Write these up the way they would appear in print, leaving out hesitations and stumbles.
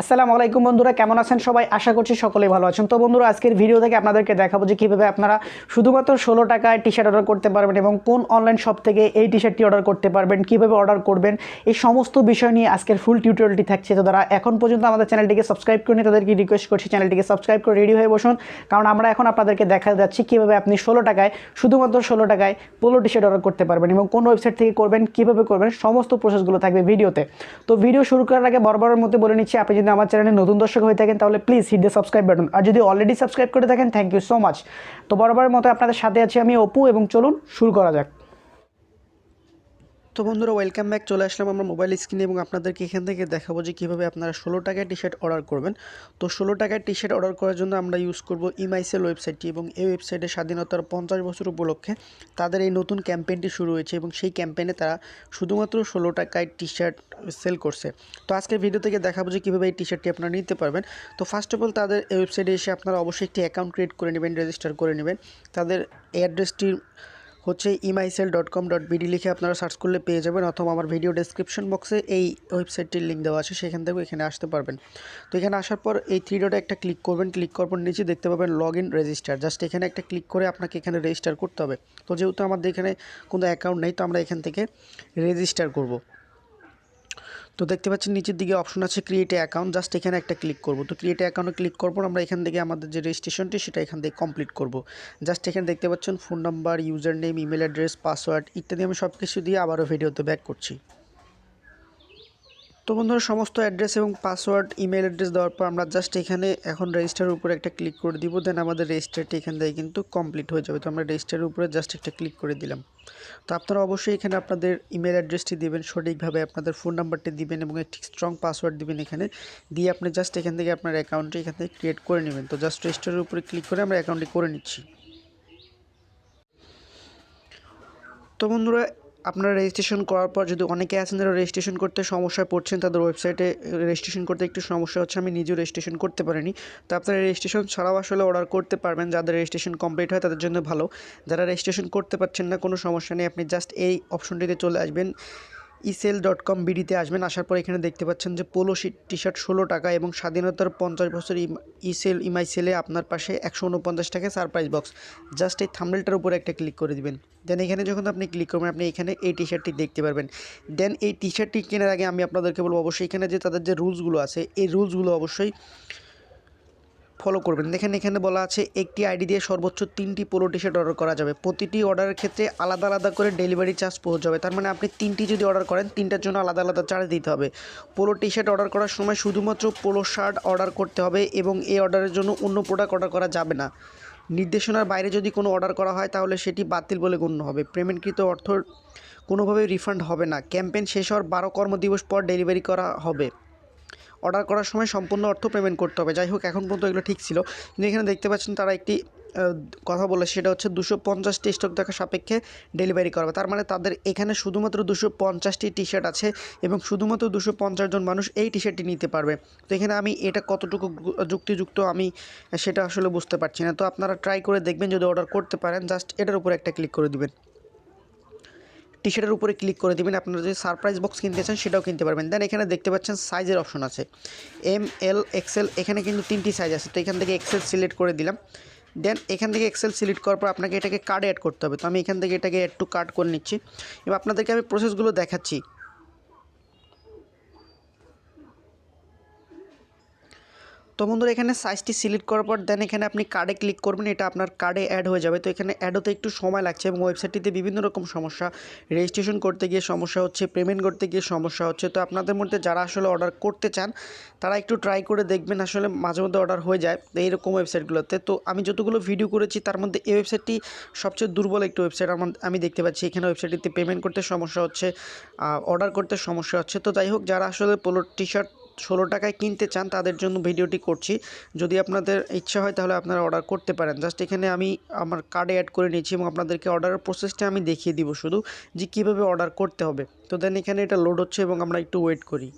আসসালামু আলাইকুম বন্ধুরা, কেমন আছেন সবাই? আশা করছি সকলেই ভালো আছেন। তো বন্ধুরা, আজকের ভিডিও থেকে আপনাদেরকে দেখাবো যে কীভাবে আপনারা শুধুমাত্র 16 টাকায় টি-শার্ট অর্ডার করতে পারবেন এবং কোন অনলাইন শপ থেকে এই টি-শার্টটি অর্ডার করতে পারবেন, কীভাবে অর্ডার করবেন, এই সমস্ত বিষয় নিয়ে আজকের ফুল টিউটোরিয়ালটি থাকছে। তো যারা এখন পর্যন্ত আমাদের চ্যানেলটিকে সাবস্ক্রাইব করেনি তাদেরকে রিকোয়েস্ট করছি চ্যানেলটিকে সাবস্ক্রাইব করে রেডি হয়ে বসুন, কারণ আমরা এখন আপনাদেরকে দেখা যাচ্ছি কীভাবে আপনি 16 টাকায় শুধুমাত্র 16 টাকায় পোলো টি-শার্ট অর্ডার করতে পারবেন এবং কোন ওয়েবসাইট থেকে করবেন, কীভাবে করবেন, সমস্ত প্রসেসগুলো থাকবে ভিডিওতে। তো ভিডিও শুরু করার আগে বরাবরের মধ্যে বলে নিচ্ছি, আপনি যদি আমার চ্যানেলে নতুন দর্শক হয়ে থাকেন তাহলে please hit the subscribe button, আর যদি অলরেডি সাবস্ক্রাইব করে থাকেন থ্যাংক ইউ সো মাচ। তো বরাবরের মতো আপনাদের সাথে আছি আমি অপু, এবং চলুন শুরু করা যাক। তো বন্ধুরা, ওয়েলকাম ব্যাক। চলে আসলাম আমরা মোবাইল স্ক্রিনে এবং আপনাদেরকে এখান থেকে দেখাবো যে কীভাবে আপনারা 16 টাকায় টি-শার্ট অর্ডার করবেন। তো 16 টাকায় টি-শার্ট অর্ডার করার জন্য আমরা ইউজ করব Emysell ওয়েবসাইটটি, এবং এই ওয়েবসাইটে স্বাধীনতার 50 বছর উপলক্ষে তাদের এই নতুন ক্যাম্পেইনটি শুরু হয়েছে এবং সেই ক্যাম্পেইনে তারা শুধুমাত্র 16 টাকায় টি-শার্ট সেল করছে। তো আজকের ভিডিও থেকে দেখাবো যে কীভাবে এই টি-শার্টটি আপনারা নিতে পারবেন। তো ফার্স্ট অফ অল তাদের এই ওয়েবসাইটে এসে আপনারা অবশ্যই একটি অ্যাকাউন্ট ক্রিয়েট করে নেবেন, রেজিস্টার করে নেবেন। তাদের অ্যাড্রেসটি হচ্ছে emysell.com.bd লিখে আপনারা সার্চ করলে পেয়ে যাবেন, অথবা আমার ভিডিও ডেসক্রিপশন বক্সে এই ওয়েবসাইটটির লিঙ্ক দেওয়া আছে, সেখান থেকেও এখানে আসতে পারবেন। তো এখানে আসার পর এই 3 ডটে একটা ক্লিক করবেন, ক্লিক করার পর নিচে দেখতে পাবেন লগ ইন রেজিস্টার। জাস্ট এখানে একটা ক্লিক করে আপনাকে এখানে রেজিস্টার করতে হবে। তো যেহেতু আমাদের এখানে কোনো অ্যাকাউন্ট নেই, তো আমরা এখান থেকে রেজিস্টার করব। তো দেখতে পাচ্ছেন নিচের দিকে অপশন আছে ক্রিয়েট অ্যাকাউন্ট, জাস্ট এখানে একটা ক্লিক করব। তো ক্রিয়েট অ্যাকাউন্টে ক্লিক করার পর আমরা এখান থেকে আমাদের যে রেজিস্ট্রেশনটি সেটা এখান থেকে কমপ্লিট করব। জাস্ট এখানে দেখতে পাচ্ছেন phone number, user name, email address, password ইত্যাদি আমি সব কিছু দিয়ে আবারও ভিডিওতে ব্যাক করছি। তো বন্ধুরা, সমস্ত অ্যাড্রেস এবং পাসওয়ার্ড, ইমেল অ্যাড্রেস দেওয়ার পর আমরা জাস্ট এখানে এখন রেজিস্টারের উপরে একটা ক্লিক করে দিব। দেন আমাদের রেজিস্টারটি এখান থেকে কিন্তু কমপ্লিট হয়ে যাবে। তো আমরা রেজিস্টারের উপরে জাস্ট একটা ক্লিক করে দিলাম। তো আপনারা অবশ্যই এখানে আপনাদের ইমেল অ্যাড্রেসটি দিবেন সঠিকভাবে, আপনাদের ফোন নাম্বারটি দিবেন এবং একটি স্ট্রং পাসওয়ার্ড দিবেন এখানে দিয়ে আপনি জাস্ট এখান থেকে আপনার অ্যাকাউন্টটি এখান থেকে ক্রিয়েট করে নেবেন। তো জাস্ট রেজিস্টারের উপরে ক্লিক করে আমরা অ্যাকাউন্টটি করে নিচ্ছি। তো বন্ধুরা, আপনারা রেজিস্ট্রেশন করার পর যদি অনেকে আছেন যারা রেজিস্ট্রেশন করতে সমস্যায় পড়ছেন, তাদের ওয়েবসাইটে রেজিস্ট্রেশন করতে একটু সমস্যা হচ্ছে, আমি নিজেও রেজিস্ট্রেশন করতে পারিনি। তো আপনারা রেজিস্ট্রেশন ছাড়াও আসলে অর্ডার করতে পারবেন। যাদের রেজিস্ট্রেশন কমপ্লিট হয় তাদের জন্য ভালো। যারা রেজিস্ট্রেশন করতে পারছেন না, কোনো সমস্যা নেই, আপনি জাস্ট এই অপশনটিতে চলে আসবেন, emysell.com.bd আসবেন। আসার পর এখানে দেখতে পাচ্ছেন যে পোলো টি-শার্ট 16 টাকা এবং স্বাধীনতার 50 বছর Emysell আপনার পাশে 149 টাকা সারপ্রাইজ বক্স। জাস্ট এই থাম্বনেলটার উপরে একটা ক্লিক করে দিবেন। দেন এখানে যখন আপনি ক্লিক করবেন, আপনি এখানে এই টি-শার্টটি দেখতে পারবেন। দেন এই টি-শার্টটি কেনার আগে আমি আপনাদেরকে বলবো অবশ্যই এখানে যে তাদের যে রুলসগুলো আছে এই রুলসগুলো অবশ্যই ফলো করবেন। দেখেন এখানে বলা আছে একটি আইডি দিয়ে সর্বোচ্চ 3টি পোলো টি-শার্ট অর্ডার করা যাবে। প্রতিটি অর্ডারের ক্ষেত্রে আলাদা আলাদা করে ডেলিভারি চার্জ পৌঁছে যাবে। তার মানে আপনি 3টি যদি অর্ডার করেন 3টার জন্য আলাদা আলাদা চার্জ দিতে হবে। পোলো টি-শার্ট অর্ডার করার সময় শুধুমাত্র পোলো শার্ট অর্ডার করতে হবে এবং এই অর্ডারের জন্য অন্য প্রোডাক্ট অর্ডার করা যাবে না। নির্দেশনার বাইরে যদি কোনো অর্ডার করা হয় তাহলে সেটি বাতিল বলে গণ্য হবে। পেমেন্টকৃত অর্থ কোনোভাবেই রিফান্ড হবে না। ক্যাম্পেইন শেষ হওয়ার 12 কর্মদিবস পর ডেলিভারি করা হবে। অর্ডার করার সময় সম্পূর্ণ অর্থ পেমেন্ট করতে হবে। যাই হোক, এখন পর্যন্ত এগুলো ঠিক ছিল, কিন্তু এখানে দেখতে পাচ্ছেন তারা একটি কথা বলে, সেটা হচ্ছে 250টি স্টক থাকা সাপেক্ষে ডেলিভারি করাবে। তার মানে তাদের এখানে শুধুমাত্র 250টি টি-শার্ট আছে এবং শুধুমাত্র 250 জন মানুষ এই টি-শার্টটি নিতে পারবে। তো এখানে আমি এটা কতটুকু যুক্তিযুক্ত আমি সেটা আসলে বুঝতে পারছি না। তো আপনারা ট্রাই করে দেখবেন, যদি অর্ডার করতে পারেন জাস্ট এটার উপরে একটা ক্লিক করে দিবেন, টি-শার্টের উপরে ক্লিক করে দেবেন। আপনারা যদি সারপ্রাইজ বক্স কিনতে চান সেটাও কিনতে পারবেন। দেন এখানে দেখতে পাচ্ছেন সাইজের অপশন আছে ML XL, এখানে কিন্তু 3টি সাইজ আছে। তো এখান থেকে XL সিলেক্ট করে দিলাম। দেন এখান থেকে XL সিলেক্ট করার পর আপনাকে এটাকে কার্ডে অ্যাড করতে হবে। তো আমি এখান থেকে এটাকে অ্যাড টু কার্ড করে নিচ্ছি এবং আপনাদেরকে আমি প্রসেসগুলো দেখাচ্ছি। তো বন্ধুরা, এখানে সাইজটি সিলেক্ট করার পর দেন এখানে আপনি কার্ডে ক্লিক করবেন, এটা আপনার কার্ডে অ্যাড হয়ে যাবে। তো এখানে অ্যাড হতে একটু সময় লাগছে এবং ওয়েবসাইটটিতে বিভিন্ন রকম সমস্যা, রেজিস্ট্রেশন করতে গিয়ে সমস্যা হচ্ছে, পেমেন্ট করতে গিয়ে সমস্যা হচ্ছে। তো আপনাদের মধ্যে যারা আসলে অর্ডার করতে চান তারা একটু ট্রাই করে দেখবেন, আসলে মাঝে মধ্যে অর্ডার হয়ে যায় এইরকম ওয়েবসাইটগুলোতে। তো আমি যতগুলো ভিডিও করেছি তার মধ্যে এই ওয়েবসাইটটি সবচেয়ে দুর্বল একটি ওয়েবসাইট আমি দেখতে পাচ্ছি। এখানে ওয়েবসাইটটিতে পেমেন্ট করতে সমস্যা হচ্ছে, অর্ডার করতে সমস্যা হচ্ছে। তো যাই হোক, যারা আসলে পোলো টি-শার্ট 16 টাকায় কিনতে চান তাদের জন্য ভিডিওটি করছি। যদি আপনাদের ইচ্ছা হয় তাহলে আপনারা অর্ডার করতে পারেন। জাস্ট এখানে আমি আমার কার্ডে অ্যাড করে নিয়েছি এবং আপনাদেরকে অর্ডারের প্রসেসটা আমি দেখিয়ে দিব শুধু, যে কীভাবে অর্ডার করতে হবে। তো দেন এখানে এটা লোড হচ্ছে এবং আমরা একটু ওয়েট করি।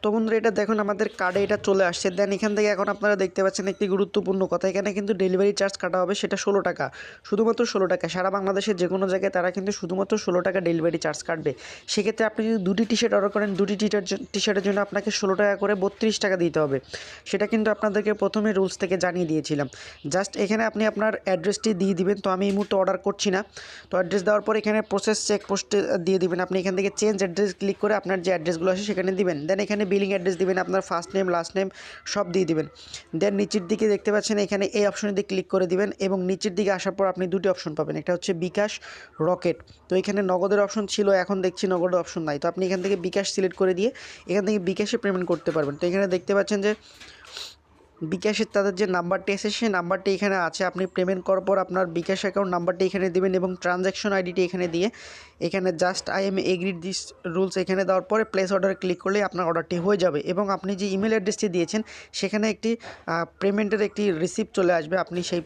তো বন্ধুরা এটা দেখুন আমাদের কার্ডে এটা চলে আসছে। দেন এখান থেকে এখন আপনারা দেখতে পাচ্ছেন একটি গুরুত্বপূর্ণ কথা, এখানে কিন্তু ডেলিভারি চার্জ কাটা হবে, সেটা 16 টাকা, শুধুমাত্র 16 টাকা। সারা বাংলাদেশের যে কোনো জায়গায় তারা কিন্তু শুধুমাত্র 16 টাকা ডেলিভারি চার্জ কাটবে। সেক্ষেত্রে আপনি যদি দুটি টি শার্ট অর্ডার করেন, দুটি টি শার্টের জন্য আপনাকে 16 টাকা করে 32 টাকা দিতে হবে। সেটা কিন্তু আপনাদেরকে প্রথমে রুলস থেকে জানিয়ে দিয়েছিলাম। জাস্ট এখানে আপনি আপনার অ্যাড্রেসটি দিয়ে দিবেন। তো আমি এই মুহূর্তে অর্ডার করছি না। তো অ্যাড্রেস দেওয়ার পর এখানে প্রসেস চেক পোস্টে দিয়ে দিবেন। আপনি এখান থেকে চেঞ্জ অ্যাড্রেস ক্লিক করে আপনার যে অ্যাড্রেসগুলো আছে সেখানে দিবেন। দেন এখানে বিলিং অ্যাড্রেস দিবেন, আপনার ফার্স্ট নেম লাস্ট নেম সব দিয়ে দিবেন। দেন নিচের দিকে দেখতে পাচ্ছেন এখানে এই অপশনে দিয়ে ক্লিক করে দিবেন এবং নিচের দিকে আসার পর আপনি দুটি অপশন পাবেন, একটা হচ্ছে বিকাশ, রকেট। তো এখানে নগদের অপশন ছিল, এখন দেখছি নগদের অপশন নাই। তো আপনি এখান থেকে বিকাশ সিলেক্ট করে দিয়ে এখান থেকে বিকাশে পেমেন্ট করতে পারবেন। তো এখানে দেখতে পাচ্ছেন যে বিকাশের তাদের যে নাম্বারটি আছে সেই নাম্বারটি এখানে আছে। আপনি পেমেন্ট করার পর আপনার বিকাশ অ্যাকাউন্ট নাম্বারটি এখানে দেবেন এবং ট্রানজ্যাকশন আইডিটি এখানে দিয়ে এখানে just I am agreed this rules এখানে দেওয়ার পরে প্লেস অর্ডার ক্লিক করলে আপনার অর্ডারটি হয়ে যাবে এবং আপনি যে ইমেল অ্যাড্রেসটি দিয়েছেন সেখানে একটি পেমেন্টের একটি রিসিপ্ট চলে আসবে। আপনি সেই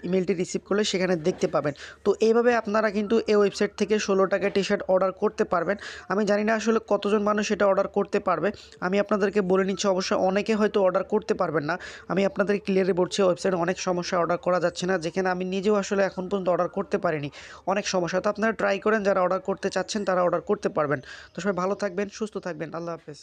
ইমেলটি রিসিভ করলে সেখানে দেখতে পাবেন। তো এইভাবে আপনারা কিন্তু এই ওয়েবসাইট থেকে 16 টাকা টি শার্ট অর্ডার করতে পারবেন। আমি জানি না আসলে কতজন মানুষ এটা অর্ডার করতে পারবে। আমি আপনাদেরকে বলে নিচ্ছি, অবশ্যই অনেকে হয়তো অর্ডার করতে পারবেন না। আমি আপনাদের ক্লিয়ারলি বলছি ওয়েবসাইটে অনেক সমস্যা, অর্ডার করা যাচ্ছে না, যেখানে আমি নিজেও আসলে এখন পর্যন্ত অর্ডার করতে পারিনি, অনেক সমস্যা। তো আপনারা ট্রাই করেন, যারা অর্ডার করতে চাচ্ছেন তারা অর্ডার করতে পারবেন। তো সবাই ভালো থাকবেন, সুস্থ থাকবেন, আল্লাহ হাফেজ।